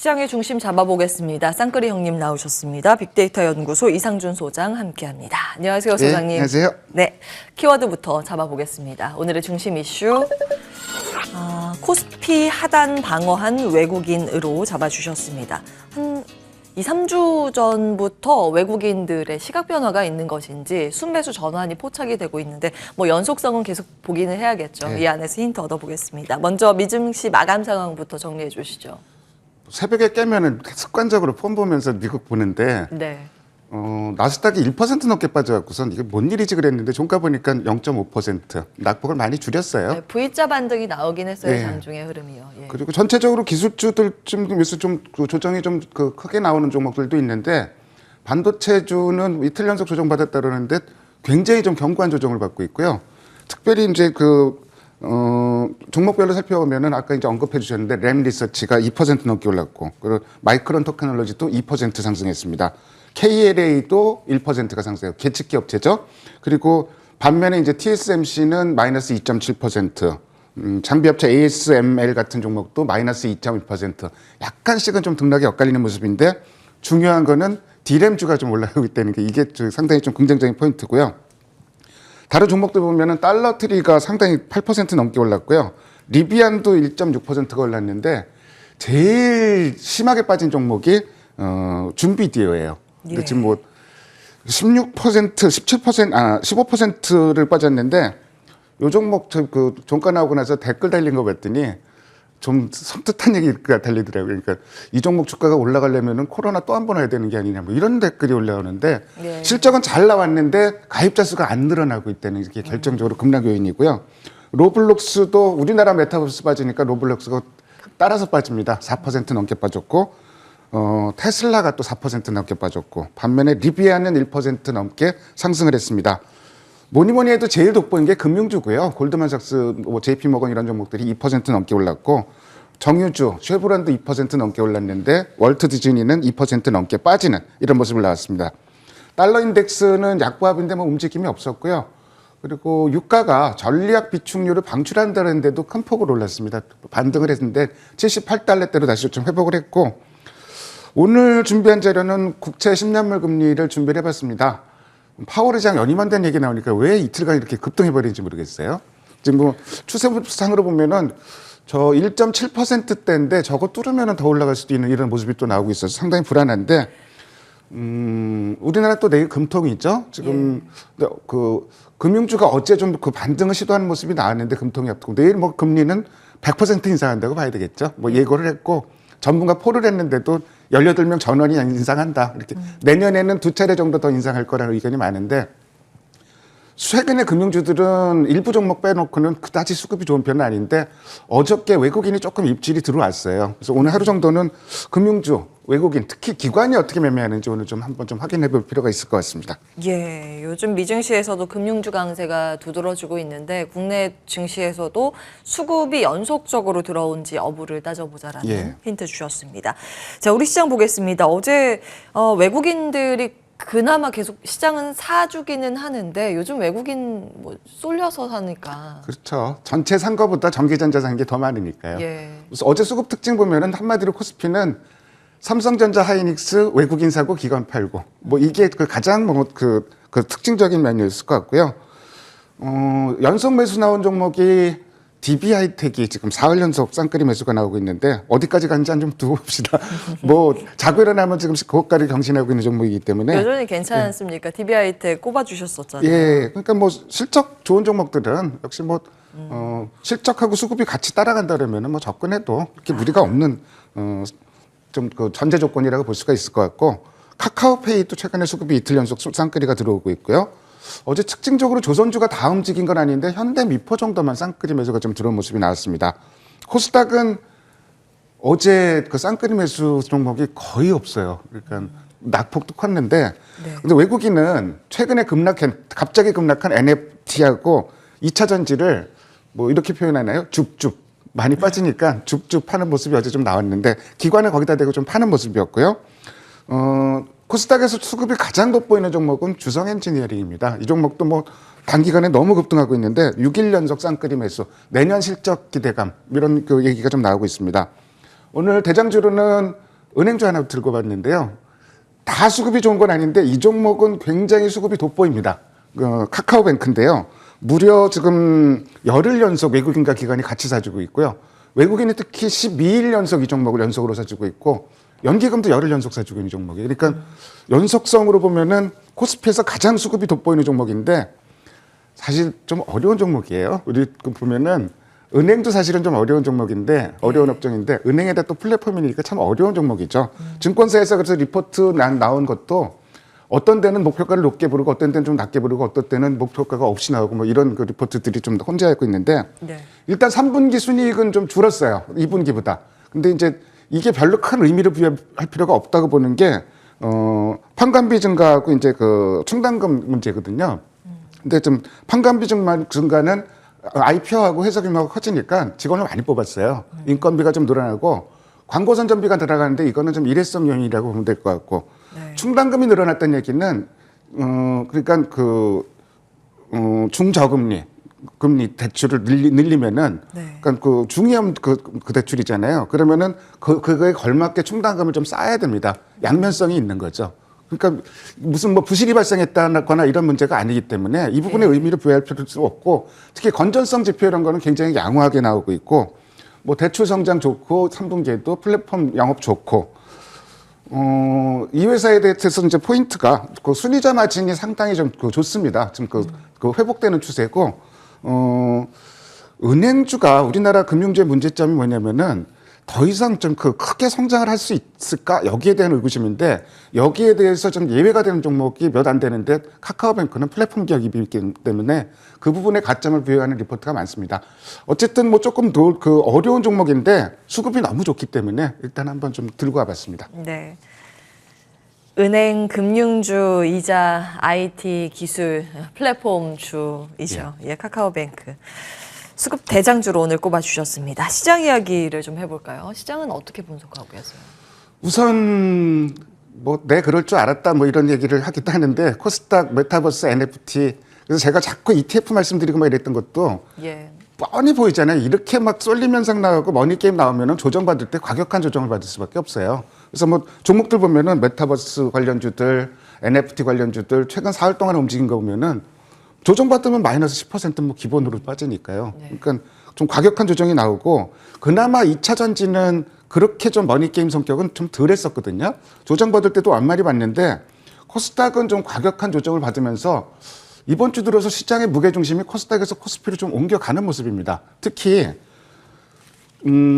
시장의 중심 잡아보겠습니다. 쌍끌이 형님 나오셨습니다. 빅데이터 연구소 이상준 소장 함께합니다. 안녕하세요, 소장님. 네, 안녕하세요. 네, 키워드부터 잡아보겠습니다. 오늘의 중심 이슈. 코스피 하단 방어한 외국인으로 잡아주셨습니다. 한 2, 3주 전부터 외국인들의 시각 변화가 있는 것인지 순매수 전환이 포착이 되고 있는데 뭐 연속성은 계속 보기는 해야겠죠. 네. 이 안에서 힌트 얻어보겠습니다. 먼저 미증시 마감 상황부터 정리해 주시죠. 새벽에 깨면은 습관적으로 폰 보면서 미국 보는데 네. 나스닥이 1% 넘게 빠져갖고선 이게 뭔 일이지 그랬는데 종가 보니까 0.5% 낙폭을 많이 줄였어요. 네, V자 반등이 나오긴 했어요. 네. 장중의 흐름이요. 예. 그리고 전체적으로 기술주들 좀에서 그 조정이 좀 크게 나오는 종목들도 있는데 반도체주는 이틀 연속 조정받았다 그러는데 굉장히 좀 견고한 조정을 받고 있고요. 특별히 이제 종목별로 살펴보면은 아까 이제 언급해 주셨는데 램 리서치가 2% 넘게 올랐고 그리고 마이크론 테크놀로지도 2% 상승했습니다. KLA도 1%가 상승해요. 계측기 업체죠. 그리고 반면에 이제 TSMC는 마이너스 2.7%, 장비업체 ASML 같은 종목도 마이너스 2.1%. 약간씩은 좀 등락이 엇갈리는 모습인데 중요한 거는 D램주가 좀 올라가고 있다는 게 이게 상당히 좀 긍정적인 포인트고요. 다른 종목들 보면은 달러트리가 상당히 8% 넘게 올랐고요. 리비안도 1.6%가 올랐는데 제일 심하게 빠진 종목이 준비디오예요. 근데 예. 지금 뭐 16%, 17%, 15%를 빠졌는데 요 종목 그 종가 나오고 나서 댓글 달린 거 봤더니 좀 섬뜩한 얘기가 달리더라고요. 그러니까 이 종목 주가가 올라가려면은 코로나 또 한 번 해야 되는 게 아니냐 뭐 이런 댓글이 올라오는데 예. 실적은 잘 나왔는데 가입자 수가 안 늘어나고 있다는 게 결정적으로 급락 요인이고요. 로블록스도 우리나라 메타버스 빠지니까 로블록스가 따라서 빠집니다. 4% 넘게 빠졌고 테슬라가 또 4% 넘게 빠졌고 반면에 리비아는 1% 넘게 상승을 했습니다. 뭐니 해도 제일 돋보인 게 금융주고요. 골드만삭스, JP모건 이런 종목들이 2% 넘게 올랐고 정유주, 쉐보란도 2% 넘게 올랐는데 월트 디즈니는 2% 넘게 빠지는 이런 모습을 나왔습니다. 달러 인덱스는 약보합인데 뭐 움직임이 없었고요. 그리고 유가가 전략 비축률을 방출한다는데도 큰 폭으로 올랐습니다. 반등을 했는데 78달러대로 다시 좀 회복을 했고 오늘 준비한 자료는 국채 10년물 금리를 준비를 해봤습니다. 파월 의장 연임한 다는 얘기 나오니까 왜 이틀간 이렇게 급등해버리는지 모르겠어요. 지금 뭐 추세상으로 보면은 저 1.7%대인데 저거 뚫으면 더 올라갈 수도 있는 이런 모습이 또 나오고 있어서 상당히 불안한데 우리나라 또 내일 금통이죠. 지금 그 금융주가 어제 좀 그 반등을 시도하는 모습이 나왔는데 금통이 없고 내일 뭐 금리는 100% 인상한다고 봐야 되겠죠. 뭐 예고를 했고 전문가 포를 했는데도 18명 전원이 인상한다. 이렇게 내년에는 2차례 정도 더 인상할 거라는 의견이 많은데 최근에 금융주들은 일부 종목 빼놓고는 그다지 수급이 좋은 편은 아닌데 어저께 외국인이 조금 입질이 들어왔어요. 그래서 오늘 하루 정도는 금융주, 외국인, 특히 기관이 어떻게 매매하는지 오늘 좀 한번 좀 확인해 볼 필요가 있을 것 같습니다. 예, 요즘 미증시에서도 금융주 강세가 두드러지고 있는데 국내 증시에서도 수급이 연속적으로 들어온지 여부를 따져보자라는 힌트 주셨습니다. 자, 우리 시장 보겠습니다. 어제 외국인들이 그나마 계속 시장은 사주기는 하는데 요즘 외국인 뭐 쏠려서 사니까. 그렇죠. 전체 산 거보다 전기전자 산 게 더 많으니까요. 예. 그래서 어제 수급 특징 보면은 한마디로 코스피는 삼성전자, 하이닉스 외국인 사고 기관 팔고 뭐 이게 그 가장 그 특징적인 면이었을 것 같고요. 연속 매수 나온 종목이 DB하이텍이 지금 4월 연속 쌍끌이 매수가 나오고 있는데 어디까지 간지 좀 두고 봅시다. 뭐 자고 일어나면 지금 고가를 경신하고 있는 종목이기 때문에 여전히 괜찮습니까? DB하이텍 꼽아주셨었잖아요. 예, 그러니까 뭐 실적 좋은 종목들은 역시 뭐 실적하고 수급이 같이 따라간다 그러면은 뭐 접근해도 그렇게 무리가 없는 좀 그 전제 조건이라고 볼 수가 있을 것 같고 카카오페이도 최근에 수급이 이틀 연속 쌍끌이가 들어오고 있고요. 어제 특징적으로 조선주가 다 움직인 건 아닌데 현대미포 정도만 쌍끌이 매수가 좀 들어온 모습이 나왔습니다. 코스닥은 어제 그 쌍끌이 매수 종목이 거의 없어요. 그러니까 낙폭도 컸는데 근데 외국인은 최근에 갑자기 급락한 NFT하고 2차 전지를 뭐 이렇게 표현하나요? 줍줍. 많이 빠지니까 줍줍 파는 모습이 어제 좀 나왔는데 기관을 거기다 대고 좀 파는 모습이었고요. 코스닥에서 수급이 가장 돋보이는 종목은 주성 엔지니어링입니다. 이 종목도 뭐 단기간에 너무 급등하고 있는데 6일 연속 쌍끌이 매수, 내년 실적 기대감 이런 그 얘기가 좀 나오고 있습니다. 오늘 대장주로는 은행주 하나 들고 봤는데요. 다 수급이 좋은 건 아닌데 이 종목은 굉장히 수급이 돋보입니다. 카카오뱅크인데요. 무려 지금 열흘 연속 외국인과 기관이 같이 사주고 있고요. 외국인이 특히 12일 연속 이 종목을 연속으로 사주고 있고 연기금도 열흘 연속 사주고 있는 종목이에요. 그러니까 연속성으로 보면은 코스피에서 가장 수급이 돋보이는 종목인데 사실 좀 어려운 종목이에요. 우리 보면은 은행도 사실은 좀 어려운 종목인데 어려운 업종인데 은행에다 또 플랫폼이니까 참 어려운 종목이죠. 증권사에서 그래서 리포트 나온 것도 어떤 데는 목표가를 높게 부르고 어떤 데는 좀 낮게 부르고 어떤 때는 목표가가 없이 나오고 뭐 이런 그 리포트들이 좀 혼재하고 있는데 일단 3분기 순이익은 좀 줄었어요. 2분기보다. 근데 이제 이게 별로 큰 의미를 부여할 필요가 없다고 보는 게 판관비 증가하고 이제 그 충당금 문제거든요. 근데 좀 판관비 증가는 IPO하고 회사 규모가 커지니까 직원을 많이 뽑았어요. 인건비가 좀 늘어나고 광고 선전비가 들어가는데 이거는 좀 일회성 요인이라고 보면 될 것 같고 충당금이 늘어났다는 얘기는 그러니까 중저금리 금리 대출을 늘리면은 그러니까 그 중위험 그 대출이잖아요. 그러면은 그거에 걸맞게 충당금을 좀 쌓아야 됩니다. 양면성이 있는 거죠. 그러니까 무슨 뭐 부실이 발생했다거나 이런 문제가 아니기 때문에 이 부분에 의미를 부여할 필요도 없고 특히 건전성 지표 이런 거는 굉장히 양호하게 나오고 있고 뭐 대출 성장 좋고 3분기에도 플랫폼 영업 좋고 이 회사에 대해서 이제 포인트가 그 순이자 마진이 상당히 좀 좋습니다. 지금 그 회복되는 추세고 은행주가 우리나라 금융주의 문제점이 뭐냐면은 더 이상 좀 크게 성장을 할 수 있을까? 여기에 대한 의구심인데 여기에 대해서 좀 예외가 되는 종목이 몇 안 되는데 카카오뱅크는 플랫폼 기업이기 때문에 그 부분에 가점을 부여하는 리포트가 많습니다. 어쨌든 뭐 조금 더 어려운 종목인데 수급이 너무 좋기 때문에 일단 한번 좀 들고 와봤습니다. 네. 은행, 금융주, 이자, IT, 기술, 플랫폼주이죠. 예, 카카오뱅크. 수급 대장주로 오늘 꼽아주셨습니다. 시장 이야기를 좀 해볼까요? 시장은 어떻게 분석하고 계세요? 우선 네 그럴 줄 알았다 뭐 이런 얘기를 하기도 하는데 코스닥, 메타버스, NFT 그래서 제가 자꾸 ETF 말씀드리고 막 이랬던 것도 뻔히 보이잖아요. 이렇게 막 쏠림 현상 나오고 머니게임 나오면은 조정받을 때 과격한 조정을 받을 수밖에 없어요. 그래서 뭐 종목들 보면은 메타버스 관련주들, NFT 관련주들 최근 4월 동안 움직인 거 보면은 조정받으면 마이너스 10%뭐 기본으로 빠지니까요. 그러니까 좀 과격한 조정이 나오고 그나마 2차 전지는 그렇게 좀 머니게임 성격은 좀 덜 했었거든요. 조정받을 때도 완만히 봤는데 코스닥은 좀 과격한 조정을 받으면서 이번 주 들어서 시장의 무게중심이 코스닥에서 코스피로 좀 옮겨가는 모습입니다. 특히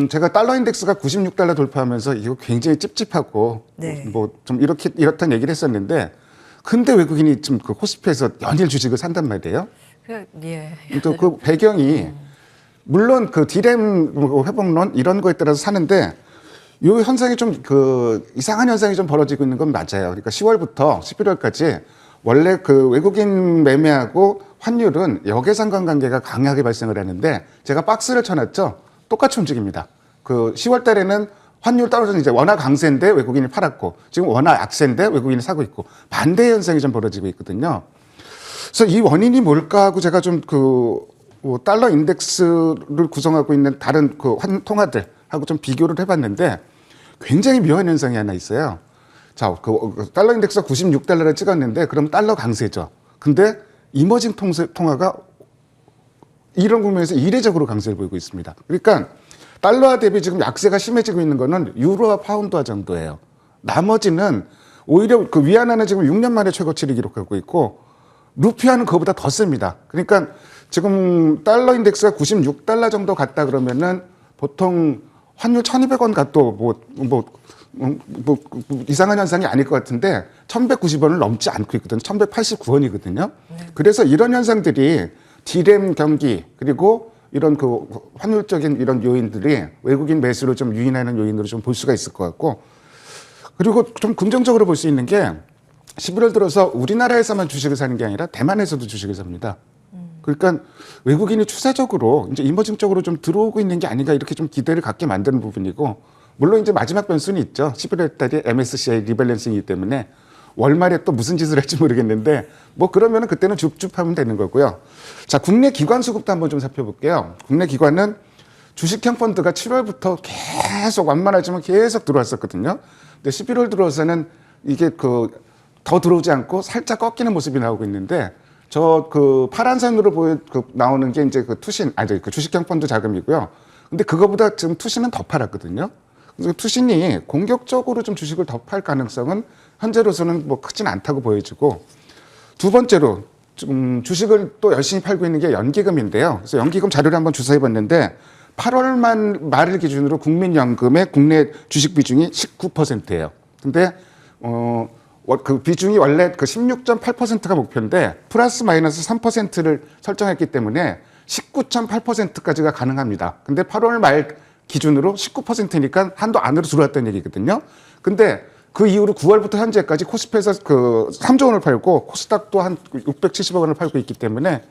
제가 달러 인덱스가 96달러 돌파하면서 이거 굉장히 찝찝하고 뭐 좀 이렇다는 얘기를 했었는데 근데 외국인이 좀 그 코스피에서 연일 주식을 산단 말이에요. 또 그 배경이 물론 그 디램 회복론 이런 거에 따라서 사는데 이 현상이 좀 이상한 현상이 좀 벌어지고 있는 건 맞아요. 그러니까 10월부터 11월까지 원래 그 외국인 매매하고 환율은 역외상관 관계가 강하게 발생을 하는데 제가 박스를 쳐놨죠. 똑같이 움직입니다. 그 10월 달에는 환율 떨어져서 이제 원화 강세인데 외국인이 팔았고 지금 원화 약세인데 외국인이 사고 있고 반대 현상이 좀 벌어지고 있거든요. 그래서 이 원인이 뭘까 하고 제가 좀 달러 인덱스를 구성하고 있는 다른 통화들하고 좀 비교를 해봤는데 굉장히 묘한 현상이 하나 있어요. 자, 달러 인덱스가 96달러를 찍었는데 그럼 달러 강세죠. 근데 이머징 통화가 이런 국면에서 이례적으로 강세를 보이고 있습니다. 그러니까 달러화 대비 지금 약세가 심해지고 있는 거는 유로와 파운드화 정도예요. 나머지는 오히려 그 위안화는 지금 6년 만에 최고치를 기록하고 있고 루피아는 그거보다 더 셉니다. 그러니까 지금 달러 인덱스가 96달러 정도 갔다 그러면은 보통 환율 1,200원 가도 이상한 현상이 아닐 것 같은데 1,190원을 넘지 않고 있거든요. 1,189원이거든요. 그래서 이런 현상들이 디램 경기 그리고 이런 환율적인 이런 요인들이 외국인 매수를 좀 유인하는 요인으로 좀 볼 수가 있을 것 같고 그리고 좀 긍정적으로 볼 수 있는 게 11월 들어서 우리나라에서만 주식을 사는 게 아니라 대만에서도 주식을 삽니다. 그러니까 외국인이 추세적으로 이제 이머징적으로 좀 들어오고 있는 게 아닌가 이렇게 좀 기대를 갖게 만드는 부분이고 물론 이제 마지막 변수는 있죠. 11월 달에 MSCI 리밸런싱이기 때문에 월말에 또 무슨 짓을 할지 모르겠는데 뭐 그러면은 그때는 줍줍하면 되는 거고요. 자, 국내 기관 수급도 한번 좀 살펴볼게요. 국내 기관은 주식형 펀드가 7월부터 계속 완만하지만 계속 들어왔었거든요. 근데 11월 들어서는 이게 더 들어오지 않고 살짝 꺾이는 모습이 나오고 있는데 저 파란 선으로 나오는 게 이제 투신, 그 주식형 펀드 자금이고요. 근데 그거보다 지금 투신은 더 팔았거든요. 그래서 투신이 공격적으로 좀 주식을 더 팔 가능성은 현재로서는 뭐 크진 않다고 보여지고, 두 번째로 좀 주식을 또 열심히 팔고 있는 게 연기금인데요. 그래서 연기금 자료를 한번 조사해 봤는데 8월 말을 기준으로 국민연금의 국내 주식 비중이 19%예요. 근데 그 비중이 원래 16.8%가 목표인데 플러스 마이너스 3%를 설정했기 때문에 19.8%까지가 가능합니다. 근데 8월 말 기준으로 19%니까 한도 안으로 들어왔다는 얘기거든요. 근데 그 이후로 9월부터 현재까지 코스피에서 3조 원을 팔고 코스닥도 한 670억 원을 팔고 있기 때문에,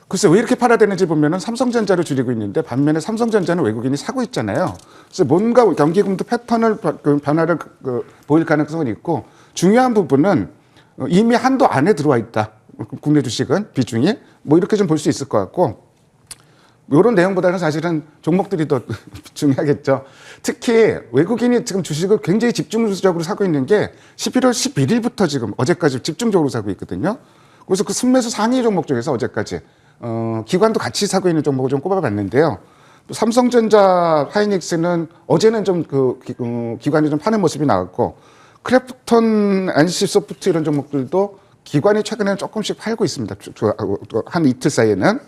글쎄 왜 이렇게 팔아야 되는지 보면은 삼성전자를 줄이고 있는데 반면에 삼성전자는 외국인이 사고 있잖아요. 그래서 뭔가 연기금도 패턴을 변화를 보일 가능성은 있고, 중요한 부분은 이미 한도 안에 들어와 있다. 국내 주식은 비중이 뭐 이렇게 좀 볼 수 있을 것 같고, 이런 내용보다는 사실은 종목들이 더 중요하겠죠. 특히 외국인이 지금 주식을 굉장히 집중적으로 사고 있는 게 11월 11일부터 지금 어제까지 집중적으로 사고 있거든요. 그래서 그 순매수 상위 종목 중에서 어제까지 기관도 같이 사고 있는 종목을 좀 꼽아봤는데요. 삼성전자, 하이닉스는 어제는 좀 기관이 좀 파는 모습이 나왔고, 크래프톤, NC소프트 이런 종목들도 기관이 최근에는 조금씩 팔고 있습니다. 한 이틀 사이에는.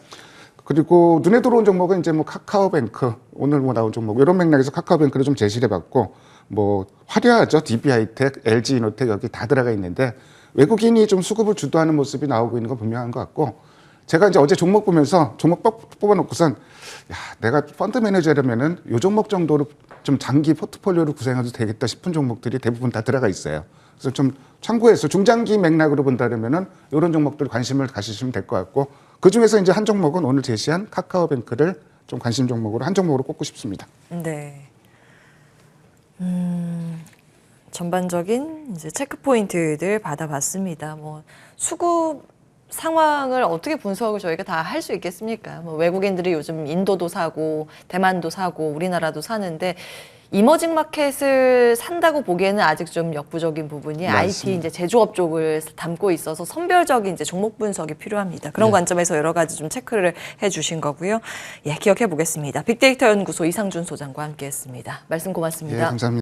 그리고 눈에 들어온 종목은 이제 뭐 카카오뱅크, 오늘 뭐 나온 종목, 이런 맥락에서 카카오뱅크를 좀 제시를 해봤고, 뭐 화려하죠. DB하이텍, LG이노텍 여기 다 들어가 있는데 외국인이 좀 수급을 주도하는 모습이 나오고 있는 건 분명한 것 같고, 제가 이제 어제 종목 보면서 종목 뽑아놓고선 내가 펀드 매니저라면은 요 종목 정도로 좀 장기 포트폴리오를 구성해도 되겠다 싶은 종목들이 대부분 다 들어가 있어요. 그래서 좀 참고해서 중장기 맥락으로 본다면은 이런 종목들 관심을 가지시면 될 것 같고, 그 중에서 이제 한 종목은 오늘 제시한 카카오뱅크를 좀 관심 종목으로 한 종목으로 꼽고 싶습니다. 네. 전반적인 이제 체크 포인트들 받아봤습니다. 뭐 수급 상황을 어떻게 분석을 저희가 다 할 수 있겠습니까? 뭐 외국인들이 요즘 인도도 사고 대만도 사고 우리나라도 사는데 이머징 마켓을 산다고 보기에는 아직 좀 역부족인 부분이 맞습니다. IT 이제 제조업 쪽을 담고 있어서 선별적인 이제 종목 분석이 필요합니다. 그런 관점에서 여러 가지 좀 체크를 해주신 거고요. 예, 기억해 보겠습니다. 빅데이터 연구소 이상준 소장과 함께했습니다. 말씀 고맙습니다. 예, 감사합니다.